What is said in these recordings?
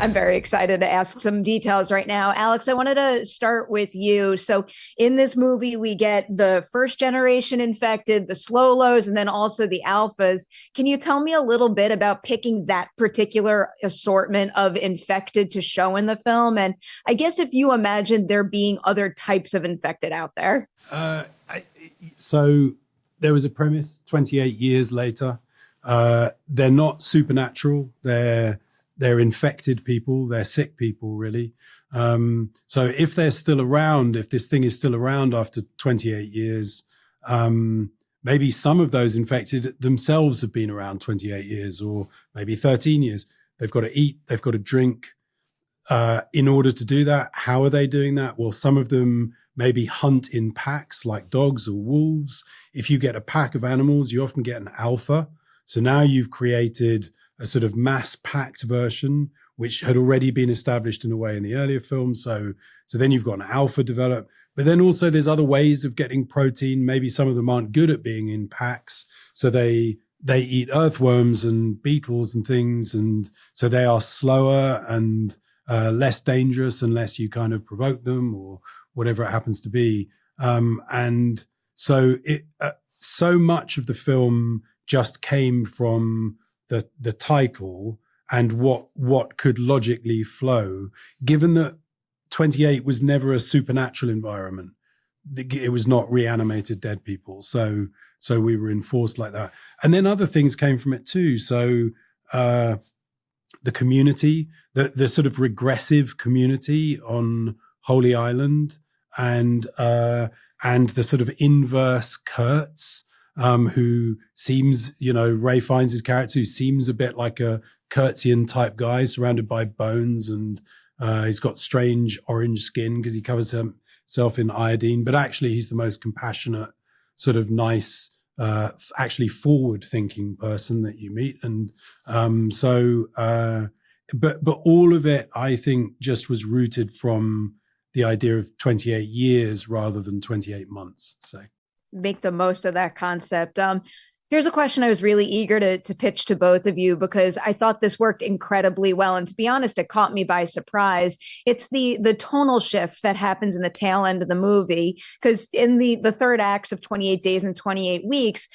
I'm very excited to ask some details right now. Alex, I wanted to start with you. So in this movie, we get the first generation infected, the Slow-Lows, and then also the Alphas. Can you tell me a little bit about picking that particular assortment of infected to show in the film? And I guess if you imagine there being other types of infected out there. So there was a premise 28 years later. They're not supernatural. They're infected people. They're sick people, really. So if they're still around, if this thing is still around after 28 years, maybe some of those infected themselves have been around 28 years or maybe 13 years. They've got to eat. They've got to drink. In order to do that, how are they doing that? Well, some of them maybe hunt in packs like dogs or wolves. If you get a pack of animals, you often get an alpha. So now you've created a sort of mass-packed version, which had already been established in a way in the earlier films. So then you've got an alpha developed. But then also there's other ways of getting protein. Maybe some of them aren't good at being in packs. So they eat earthworms and beetles and things. And so they are slower and less dangerous unless you kind of provoke them or whatever it happens to be. And so so much of the film just came from the title and what could logically flow, given that 28 was never a supernatural environment. It was not reanimated dead people. So we were enforced like that. And then other things came from it too. So the community, the sort of regressive community on Holy Island, and the sort of inverse Kurtz, who seems, Ray Fiennes' character, who seems a bit like a Kurtzian type guy surrounded by bones, and he's got strange orange skin because he covers himself in iodine, but actually he's the most compassionate, sort of nice, actually forward thinking person that you meet. And but all of it, I think, just was rooted from the idea of 28 years rather than 28 months. So make the most of that concept. Here's a question I was really eager to pitch to both of you because I thought this worked incredibly well. And to be honest, it caught me by surprise. It's the tonal shift that happens in the tail end of the movie, because in the third acts of 28 Days and 28 Weeks,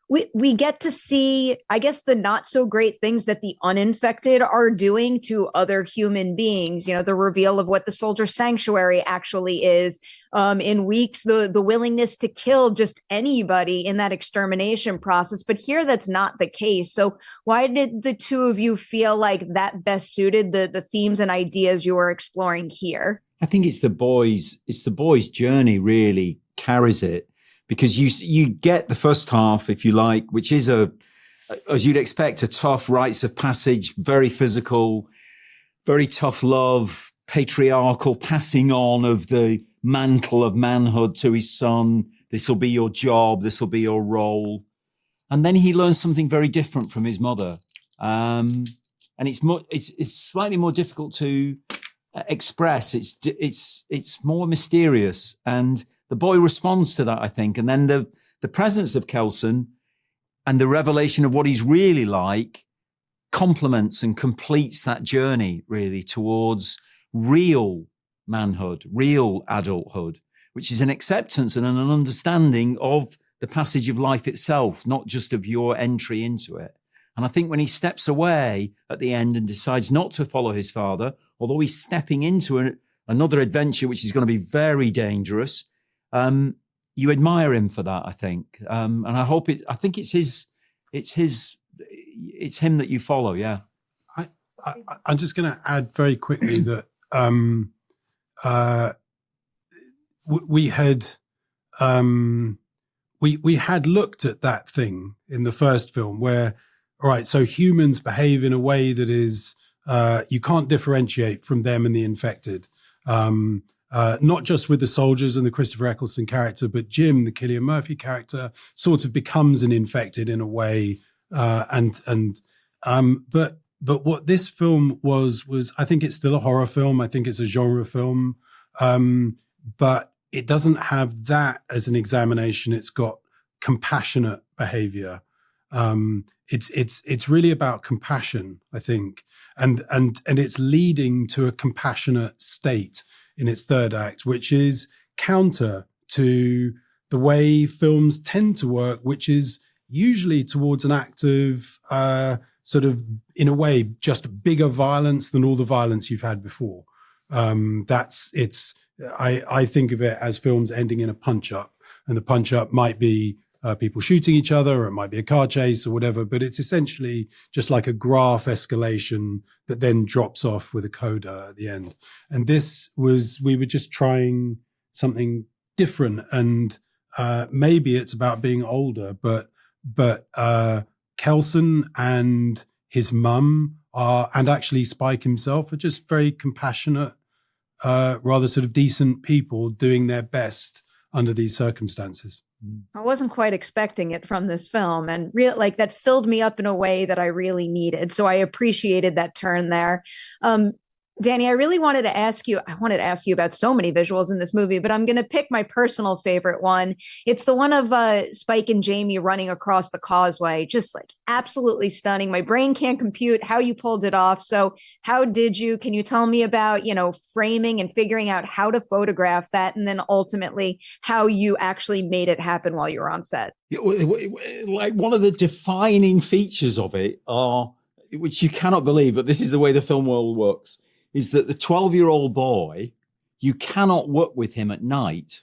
we get to see, I guess, the not so great things that the uninfected are doing to other human beings. The reveal of what the soldier sanctuary actually is. In Weeks, the willingness to kill just anybody in that extermination process. But here, that's not the case. So why did the two of you feel like that best suited the themes and ideas you were exploring here? I think it's the boys' journey really carries it. Because you get the first half, if you like, which is as you'd expect, a tough rites of passage, very physical, very tough love, patriarchal passing on of the mantle of manhood to his son. This will be your job. This will be your role. And then he learns something very different from his mother. And it's slightly more difficult to express. It's more mysterious, and the boy responds to that, I think. And then the presence of Kelson and the revelation of what he's really like complements and completes that journey really towards real manhood, real adulthood, which is an acceptance and an understanding of the passage of life itself, not just of your entry into it. And I think when he steps away at the end and decides not to follow his father, although he's stepping into another adventure, which is going to be very dangerous, you admire him for that, I think. And I think it's him that you follow. Yeah. I'm just going to add very quickly that, we had looked at that thing in the first film where, all right, so humans behave in a way that is, you can't differentiate from them and the infected. Not just with the soldiers and the Christopher Eccleston character, but Jim, the Cillian Murphy character, sort of becomes an infected in a way. But what this film was, I think it's still a horror film. I think it's a genre film. But it doesn't have that as an examination. It's got compassionate behavior. It's really about compassion, I think, and it's leading to a compassionate state in its third act, which is counter to the way films tend to work, which is usually towards an act of sort of, in a way, just bigger violence than all the violence you've had before. I think of it as films ending in a punch up, and the punch up might be people shooting each other, or it might be a car chase or whatever, but it's essentially just like a graph escalation that then drops off with a coda at the end. And we were just trying something different, and maybe it's about being older, but Kelson and his mum and actually Spike himself are just very compassionate, rather sort of decent people doing their best under these circumstances. I wasn't quite expecting it from this film, and that filled me up in a way that I really needed. So I appreciated that turn there. Danny, I wanted to ask you about so many visuals in this movie, but I'm going to pick my personal favorite one. It's the one of Spike and Jamie running across the causeway, just like absolutely stunning. My brain can't compute how you pulled it off. So how did you? Can you tell me about, framing and figuring out how to photograph that, and then ultimately how you actually made it happen while you were on set? Like, one of the defining features of it which you cannot believe, but this is the way the film world works, is that the 12-year-old boy, you cannot work with him at night.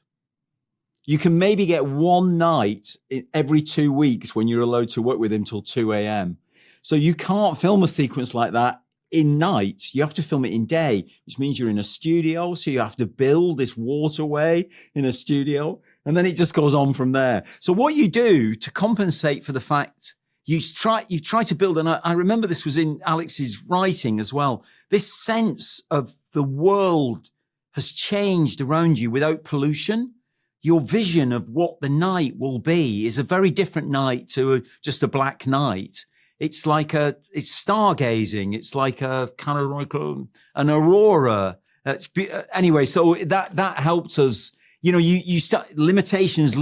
You can maybe get one night every 2 weeks when you're allowed to work with him till 2 a.m. So you can't film a sequence like that in night. You have to film it in day, which means you're in a studio. So you have to build this waterway in a studio, and then it just goes on from there. So what you do to compensate for the fact you try to build, and I remember this was in Alex's writing as well, this sense of the world has changed around you without pollution. Your vision of what the night will be is a very different night to just a black night. It's it's stargazing. It's like a kind of like an aurora. Anyway, so that helped us. You start, limitations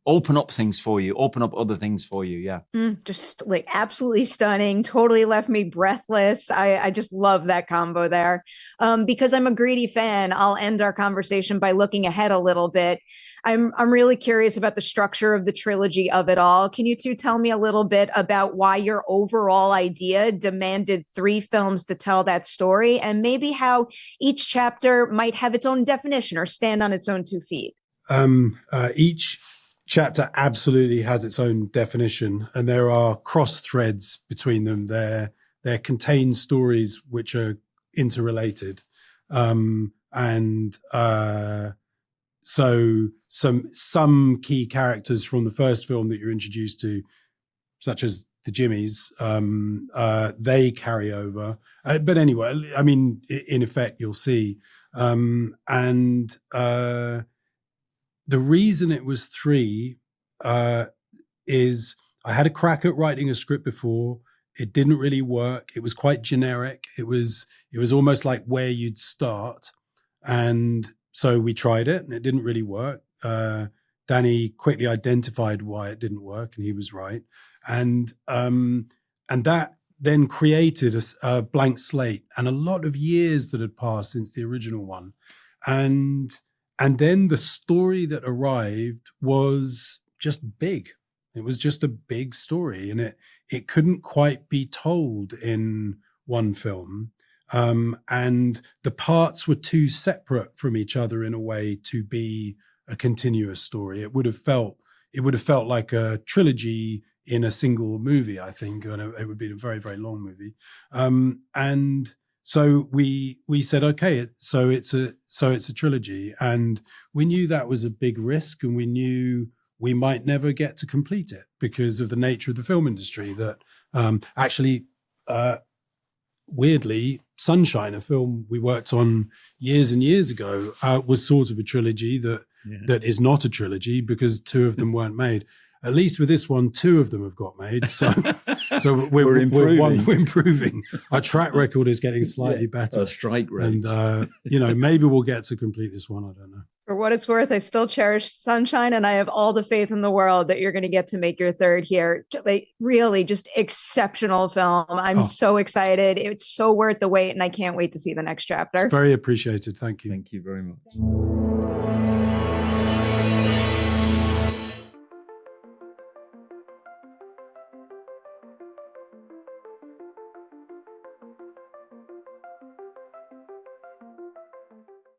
open up things for you, open up other things for you. Yeah. Just like absolutely stunning. Totally left me breathless. I just love that combo there. Because I'm a greedy fan, I'll end our conversation by looking ahead a little bit. I'm really curious about the structure of the trilogy of it all. Can you two tell me a little bit about why your overall idea demanded 3 films to tell that story, and maybe how each chapter might have its own definition or stand on its own 2 feet? Each chapter absolutely has its own definition, and there are cross threads between them. They're contained stories which are interrelated. So some key characters from the first film that you're introduced to, such as the Jimmies, they carry over. But anyway, I mean, in effect, you'll see. The reason it was 3 is I had a crack at writing a script before. It didn't really work. It was quite generic. It was almost like where you'd start. And so we tried it and it didn't really work. Danny quickly identified why it didn't work, and he was right. And that then created a blank slate and a lot of years that had passed since the original one. And then the story that arrived was just big. It was just a big story, and it couldn't quite be told in one film. And the parts were too separate from each other in a way to be a continuous story. It would have felt like a trilogy in a single movie, I think, and it would be a very, very long movie. And so we said, okay, so it's a trilogy, and we knew that was a big risk, and we knew we might never get to complete it because of the nature of the film industry. That weirdly, Sunshine, a film we worked on years and years ago, was sort of a trilogy that is not a trilogy because 2 of them weren't made. At least with this one, 2 of them have got made. So we're improving. Our track record is getting slightly better. Our strike rate. And, maybe we'll get to complete this one. I don't know. For what it's worth, I still cherish Sunshine, and I have all the faith in the world that you're going to get to make your third here. Like, really, just exceptional film. I'm so excited. It's so worth the wait, and I can't wait to see the next chapter. It's very appreciated. Thank you. Thank you very much.